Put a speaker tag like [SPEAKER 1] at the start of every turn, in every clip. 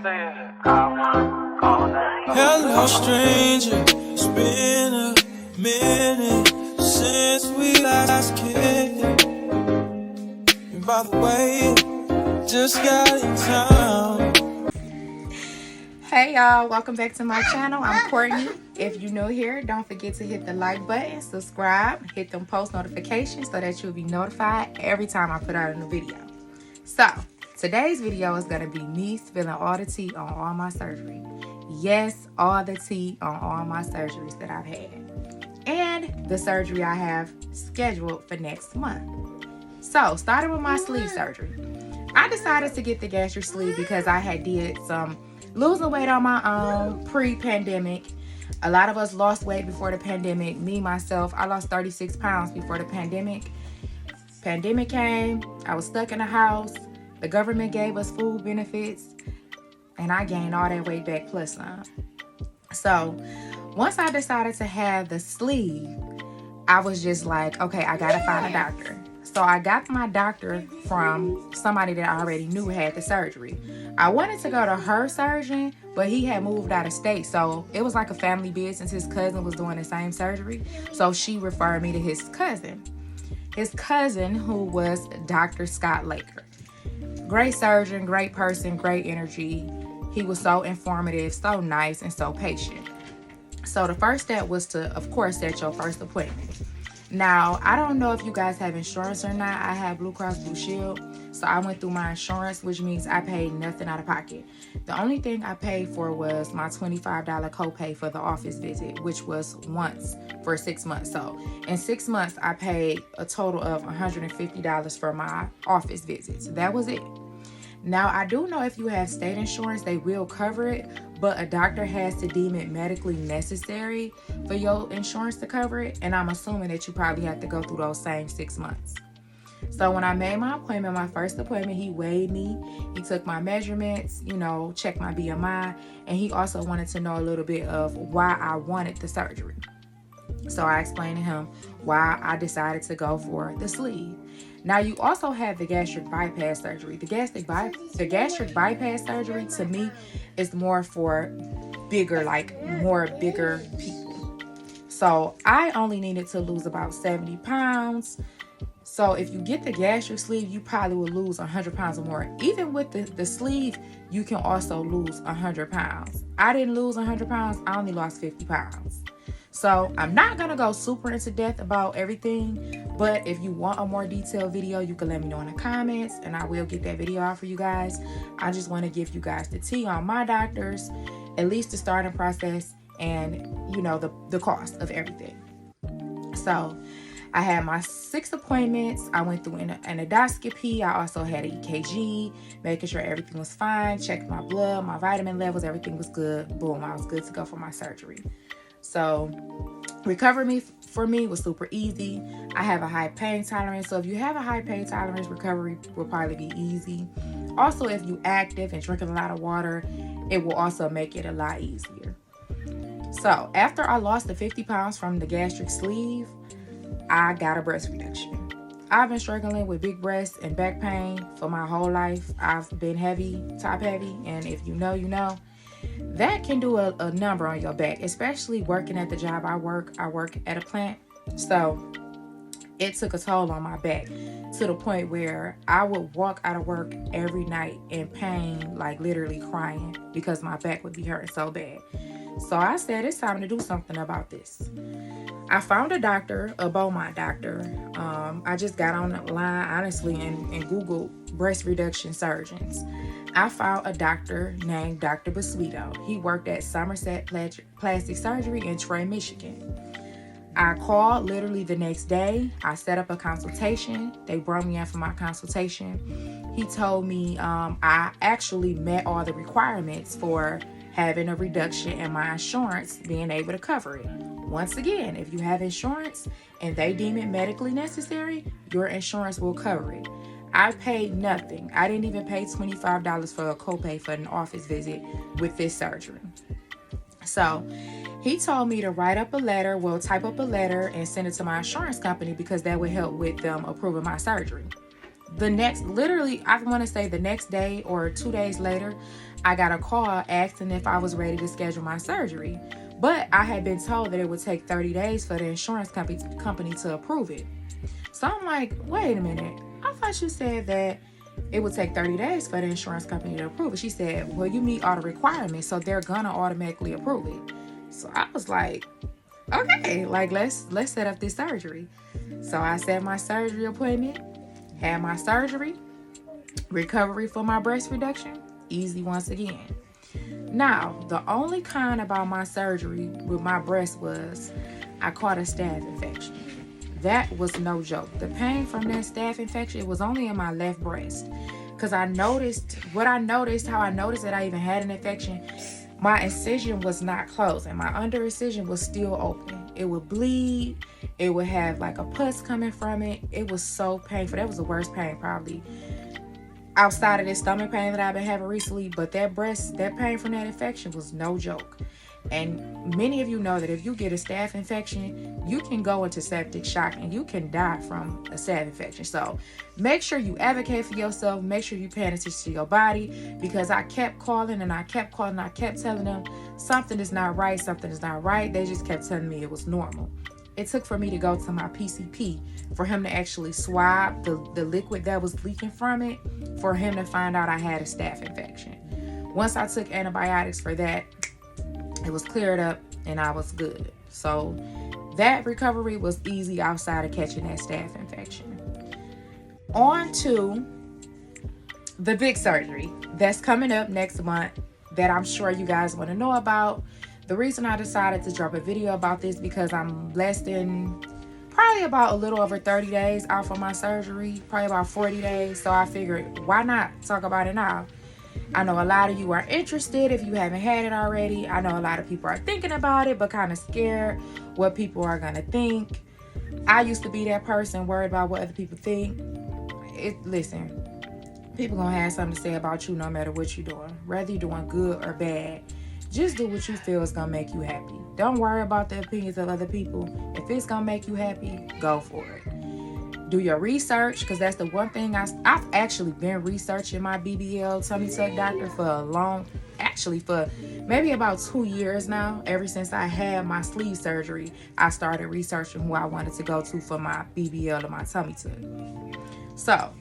[SPEAKER 1] Hello, stranger. It's been a minute since we last kicked. And by the way, just got in town.
[SPEAKER 2] Hey y'all, welcome back to my channel. I'm Courtney. If you're new here, don't forget to hit the like button, subscribe, hit them post notifications so that you'll be notified every time I put out a new video. So today's video is going to be me spilling all the tea on all my surgery. Yes, all the tea on all my surgeries that I've had and the surgery I have scheduled for next month. So starting with my sleeve surgery, I decided to get the gastric sleeve because I had did some losing weight on my own pre-pandemic. A lot of us lost weight before the pandemic. Me, myself, I lost 36 pounds before the pandemic. Pandemic came, I was stuck in the house. The government gave us food benefits, and I gained all that weight back plus some. So once I decided to have the sleeve, I was just like, okay, I gotta find a doctor. So I got my doctor from somebody that I already knew had the surgery. I wanted to go to her surgeon, but he had moved out of state. So it was like a family business. His cousin was doing the same surgery. So she referred me to his cousin. His cousin, who was Dr. Scott Laker. Great surgeon, great person, great energy. He was so informative, so nice, and so patient. So the first step was to, of course, set your first appointment. Now, I don't know if you guys have insurance or not. I have Blue Cross Blue Shield. So I went through my insurance, which means I paid nothing out of pocket. The only thing I paid for was my $25 copay for the office visit, which was once for 6 months. So in 6 months, I paid a total of $150 for my office visits. So that was it. Now, I do know if you have state insurance, they will cover it, but a doctor has to deem it medically necessary for your insurance to cover it. And I'm assuming that you probably have to go through those same 6 months. So when I made my appointment, my first appointment, he weighed me. He took my measurements, checked my BMI. And he also wanted to know a little bit of why I wanted the surgery. So I explained to him why I decided to go for the sleeve. Now, you also have the gastric bypass surgery. The gastric bypass surgery, to me, is more for bigger people. So I only needed to lose about 70 pounds. So if you get the gastric sleeve, you probably will lose 100 pounds or more. Even with the sleeve, you can also lose 100 pounds. I didn't lose 100 pounds. I only lost 50 pounds. So I'm not going to go super into depth about everything, but if you want a more detailed video, you can let me know in the comments and I will get that video out for you guys. I just want to give you guys the tea on my doctors, at least the starting process and, the cost of everything. So I had my 6 appointments. I went through an endoscopy. I also had an EKG, making sure everything was fine, checked my blood, my vitamin levels, everything was good. Boom, I was good to go for my surgery. So recovery for me was super easy. I have a high pain tolerance. So if you have a high pain tolerance, recovery will probably be easy. Also, if you're active and drinking a lot of water, it will also make it a lot easier. So after I lost the 50 pounds from the gastric sleeve, I got a breast reduction. I've been struggling with big breasts and back pain for my whole life. I've been top heavy. And if you know, you know. That can do a number on your back, especially working at the job I work. I work at a plant. So it took a toll on my back to the point where I would walk out of work every night in pain, like literally crying because my back would be hurting so bad. So I said, it's time to do something about this. I found a doctor, a Beaumont doctor. I just got on the line, honestly, and Googled breast reduction surgeons. I found a doctor named Dr. Basuito. He worked at Somerset Plastic Surgery in Troy, Michigan. I called literally the next day. I set up a consultation. They brought me in for my consultation. He told me I actually met all the requirements for having a reduction in my insurance being able to cover it. Once again, if you have insurance and they deem it medically necessary, your insurance will cover it. I paid nothing. I didn't even pay $25 for a copay for an office visit with this surgery. So he told me to type up a letter and send it to my insurance company because that would help with them approving my surgery. literally, I want to say the next day or 2 days later, I got a call asking if I was ready to schedule my surgery. But I had been told that it would take 30 days for the insurance company to approve it. So I'm like, wait a minute. I thought you said that it would take 30 days for the insurance company to approve it. She said, well, you meet all the requirements, so they're gonna automatically approve it. So I was like, okay, like let's set up this surgery. So I set my surgery appointment, had my surgery, recovery for my breast reduction, easy once again. Now, the only con about my surgery with my breast was I caught a staph infection. That was no joke. The pain from that staph infection, it was only in my left breast. Because how I noticed that I even had an infection, my incision was not closed and my under incision was still open. It would bleed. It would have like a pus coming from it. It was so painful. That was the worst pain probably outside of this stomach pain that I've been having recently. But that pain from that infection was no joke. And many of you know that if you get a staph infection, you can go into septic shock and you can die from a staph infection. So make sure you advocate for yourself. Make sure you pay attention to your body, because I kept calling and I kept telling them something is not right. They just kept telling me it was normal. It took for me to go to my PCP for him to actually swab the liquid that was leaking from it, for him to find out I had a staph infection. Once I took antibiotics for that, it was cleared up and I was good. So that recovery was easy outside of catching that staph infection. On to the big surgery that's coming up next month that I'm sure you guys want to know about. The reason I decided to drop a video about this, because I'm probably about a little over 30 days out from my surgery, probably about 40 days. So I figured, why not talk about it now? I know a lot of you are interested if you haven't had it already. I know a lot of people are thinking about it, but kind of scared what people are going to think. I used to be that person worried about what other people think. Listen, people going to have something to say about you no matter what you're doing. Whether you're doing good or bad, just do what you feel is going to make you happy. Don't worry about the opinions of other people. If it's going to make you happy, go for it. Do your research, because that's the one thing I've actually been researching my BBl tummy tuck doctor for maybe about 2 years now. Ever since I had my sleeve surgery, I started researching who I wanted to go to for my BBl and my tummy tuck. So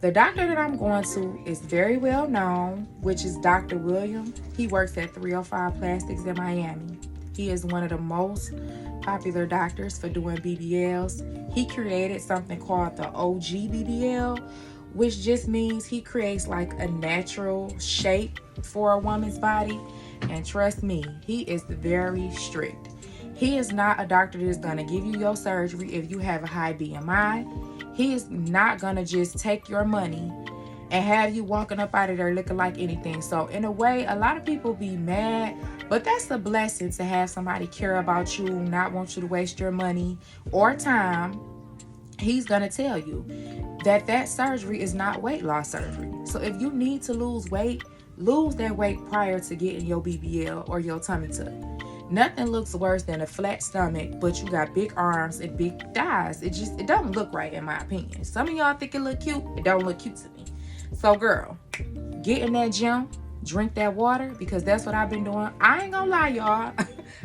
[SPEAKER 2] the doctor that I'm going to is very well known, which is Dr. William. He works at 305 Plastics in Miami. He is one of the most popular doctors for doing BBLs. He created something called the OG BBl, which just means he creates like a natural shape for a woman's body. And trust me, he is very strict. He is not a doctor that's going to give you your surgery if you have a high BMI. He is not going to just take your money and have you walking up out of there looking like anything. So in a way, a lot of people be mad, but that's a blessing to have somebody care about you, not want you to waste your money or time. He's going to tell you that surgery is not weight loss surgery. So if you need to lose weight, lose that weight prior to getting your BBl or your tummy tuck. Nothing looks worse than a flat stomach, but you got big arms and big thighs. It don't look right, in my opinion. Some of y'all think it look cute. It don't look cute to me. So girl, get in that gym, drink that water, because that's what I've been doing. I ain't gonna lie, y'all.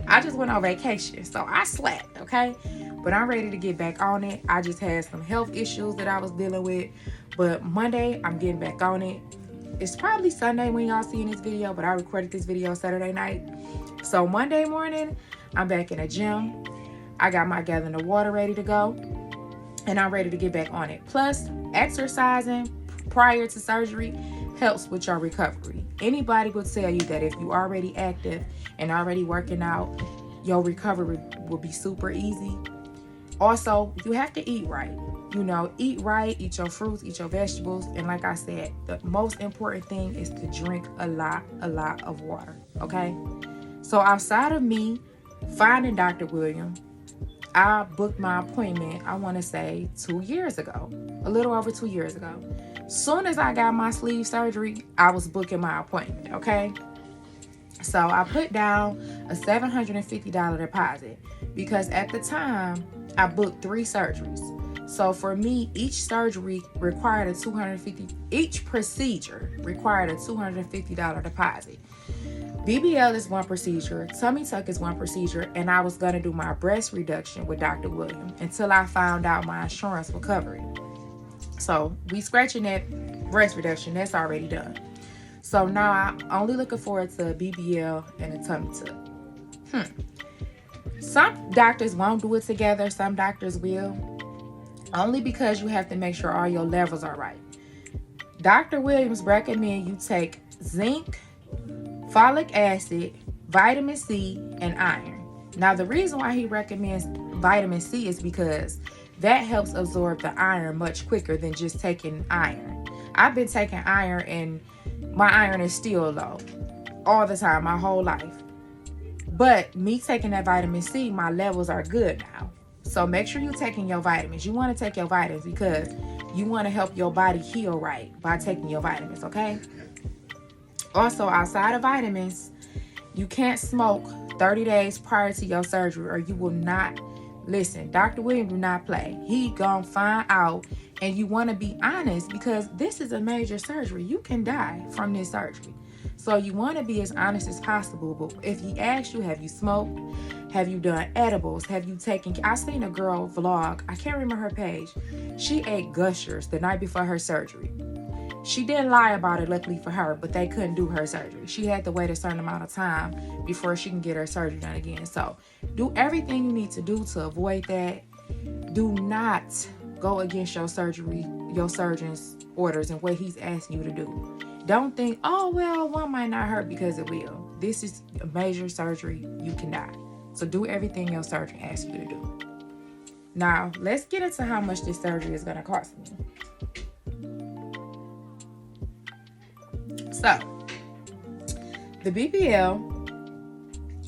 [SPEAKER 2] I just went on vacation, so I slept, okay? But I'm ready to get back on it. I just had some health issues that I was dealing with. But Monday, I'm getting back on it. It's probably Sunday when y'all seeing this video, but I recorded this video Saturday night. So Monday morning, I'm back in the gym. I got my gallon of water ready to go. And I'm ready to get back on it. Plus, exercising prior to surgery helps with your recovery. Anybody would tell you that if you already active and already working out, your recovery will be super easy. Also, you have to eat right. Eat right, eat your fruits, eat your vegetables. And like I said, the most important thing is to drink a lot of water, okay? So outside of me finding Dr. William, I booked my appointment, I want to say 2 years ago, a little over 2 years ago. Soon as I got my sleeve surgery, I was booking my appointment, okay? So I put down a $750 deposit because at the time, I booked 3 surgeries. So for me, each procedure required a $250 deposit. BBL is one procedure, tummy tuck is one procedure, and I was gonna do my breast reduction with Dr. William until I found out my insurance would cover it. So we scratching that breast reduction, that's already done. So now I'm only looking forward to a BBL and a tummy tuck. Some doctors won't do it together, some doctors will. Only because you have to make sure all your levels are right. Dr. Williams recommend you take zinc, folic acid, vitamin C, and iron. Now, the reason why he recommends vitamin C is because that helps absorb the iron much quicker than just taking iron. I've been taking iron and my iron is still low all the time, my whole life. But me taking that vitamin C, my levels are good now. So make sure you're taking your vitamins. You want to take your vitamins because you want to help your body heal right by taking your vitamins, okay? Also, outside of vitamins, you can't smoke 30 days prior to your surgery or you will not, listen, Dr. William do not play. He gonna find out, and you want to be honest because this is a major surgery. You can die from this surgery. So you want to be as honest as possible. But if he asks you, have you smoked? Have you done edibles? Have you taken... I seen a girl vlog. I can't remember her page. She ate Gushers the night before her surgery. She didn't lie about it, luckily for her, but they couldn't do her surgery. She had to wait a certain amount of time before she can get her surgery done again. So do everything you need to do to avoid that. Do not go against your surgeon's orders and what he's asking you to do. Don't think, oh, well, one might not hurt because it will. This is a major surgery. You can die. So do everything your surgeon asks you to do. Now, let's get into how much this surgery is going to cost me. So, the BBL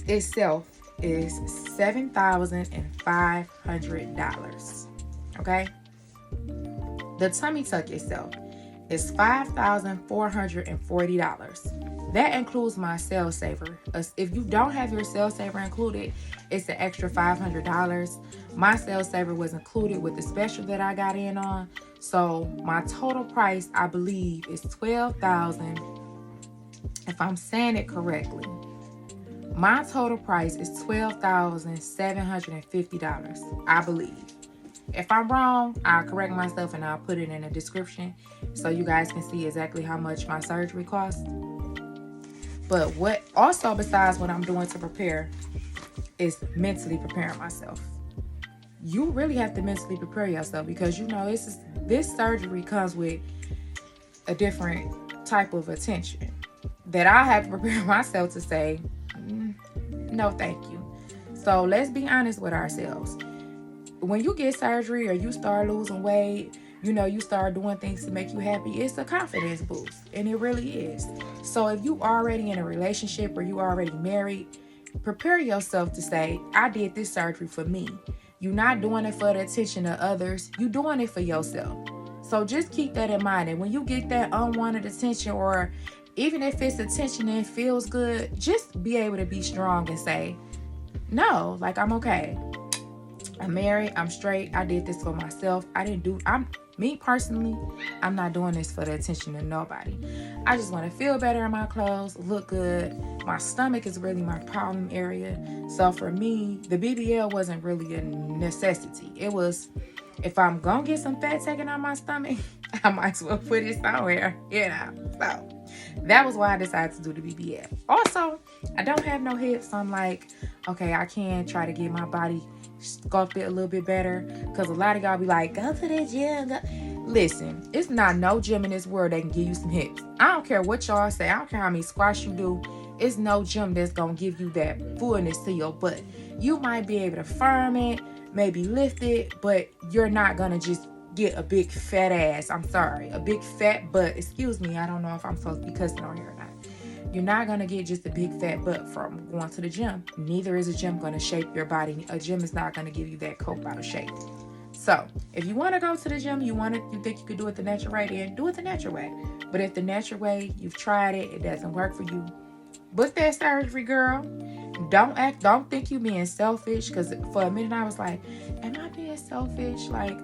[SPEAKER 2] itself is $7,500. Okay? The tummy tuck itself is $5,440. That includes my cell saver. If you don't have your cell saver included, it's an extra $500. My cell saver was included with the special that I got in on. So my total price, I believe, is $12,000. If I'm saying it correctly, my total price is $12,750, I believe. If I'm wrong, I'll correct myself and I'll put it in the description so you guys can see exactly how much my surgery cost. But what also, besides what I'm doing to prepare, is mentally preparing myself. You really have to mentally prepare yourself because you know this surgery comes with a different type of attention that I have to prepare myself to say, no, thank you. So let's be honest with ourselves. When you get surgery or you start losing weight, you know, you start doing things to make you happy, it's a confidence boost, and it really is. So if you already in a relationship or you already married, prepare yourself to say, I did this surgery for me. You're not doing it for the attention of others. You're doing it for yourself. So just keep that in mind. And when you get that unwanted attention, or even if it's attention and it feels good, just be able to be strong and say, no, like, I'm okay. I'm married, I'm straight, I did this for myself. Me personally, I'm not doing this for the attention of nobody. I just want to feel better in my clothes, look good. My stomach is really my problem area. So for me, the BBL wasn't really a necessity. It was, if I'm going to get some fat taken out my stomach, I might as well put it somewhere, you know. So that was why I decided to do the BBL. Also, I don't have no hips. So I'm like, okay, I can try to get my body sculpted a little bit better, because a lot of y'all be like, go to the gym. Listen, it's not no gym in this world that can give you some hips. I don't care what y'all say. I don't care how many squats you do. It's no gym that's gonna give you that fullness to your butt. You might be able to firm it, maybe lift it, but you're not gonna just get a big fat ass. I'm sorry, a big fat butt. Excuse me, I don't know if I'm supposed to be cussing on here or not. You're not going to get just a big fat butt from going to the gym. Neither is a gym going to shape your body. A gym is not going to give you that Coke bottle shape. So if you want to go to the gym, you think you could do it the natural way, then do it the natural way. But if the natural way, you've tried it, it doesn't work for you, book that surgery, girl. Don't think you being selfish, because for a minute I was like, am I being selfish? Like,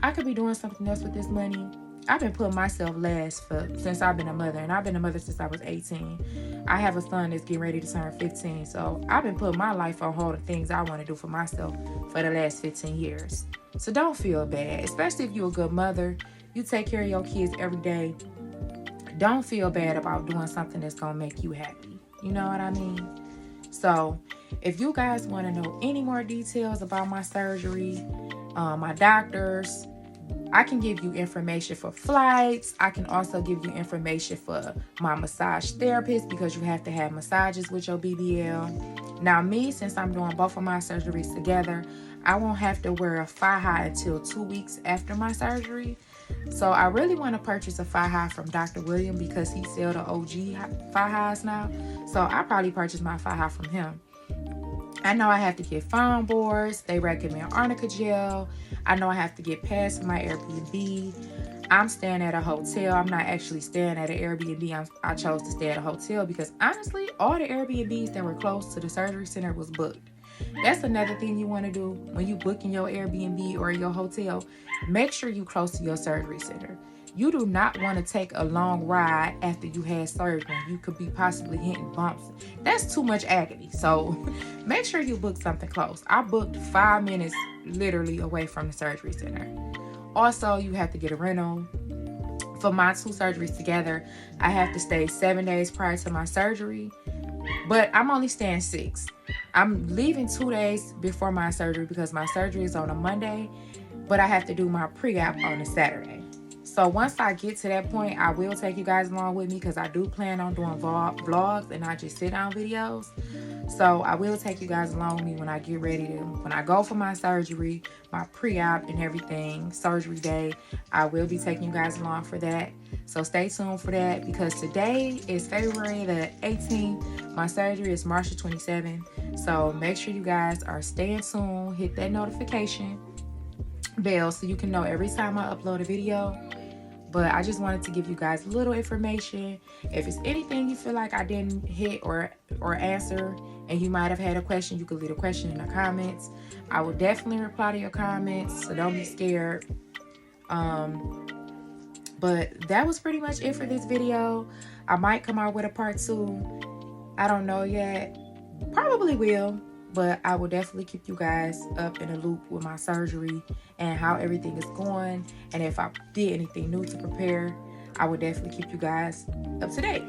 [SPEAKER 2] I could be doing something else with this money. I've been putting myself last since I've been a mother, and I've been a mother since I was 18. I have a son that's getting ready to turn 15, so I've been putting my life on hold of things I want to do for myself for the last 15 years. So don't feel bad, especially if you're a good mother. You take care of your kids every day. Don't feel bad about doing something that's going to make you happy. You know what I mean? So if you guys want to know any more details about my surgery, my doctors, I can give you information for flights. I can also give you information for my massage therapist, because you have to have massages with your BBl. Now me, since I'm doing both of my surgeries together, I won't have to wear a faja until 2 weeks after my surgery. So I really want to purchase a faja from Dr. William, because he sells the OG fajas now. So I'll probably purchase my faja from him. I know I have to get foam boards. They recommend arnica gel. I know I have to get pads for my Airbnb. I'm staying at a hotel. I'm not actually staying at an Airbnb. I chose to stay at a hotel because honestly, all the Airbnbs that were close to the surgery center was booked. That's another thing you want to do when you book in your Airbnb or your hotel. Make sure you're close to your surgery center. You do not want to take a long ride after you had surgery. You could be possibly hitting bumps. That's too much agony. So make sure you book something close. I booked 5 minutes literally away from the surgery center. Also, you have to get a rental. For my 2 surgeries together, I have to stay 7 days prior to my surgery. But I'm only staying 6. I'm leaving 2 days before my surgery because my surgery is on a Monday, but I have to do my pre-op on a Saturday. So once I get to that point, I will take you guys along with me, because I do plan on doing vlogs and not just sit down videos. So I will take you guys along with me when I get ready to, when I go for my surgery, my pre-op and everything, surgery day. I will be taking you guys along for that. So stay tuned for that, because today is February the 18th. My surgery is March the 27th. So make sure you guys are staying tuned. Hit that notification bell so you can know every time I upload a video. But I just wanted to give you guys a little information. If it's anything you feel like I didn't hit or answer, and you might have had a question, you could leave a question in the comments. I will definitely reply to your comments, so don't be scared. But that was pretty much it for this video. I might come out with a part 2. I don't know yet. Probably will. But I will definitely keep you guys up in a loop with my surgery and how everything is going. And if I did anything new to prepare, I would definitely keep you guys up to date.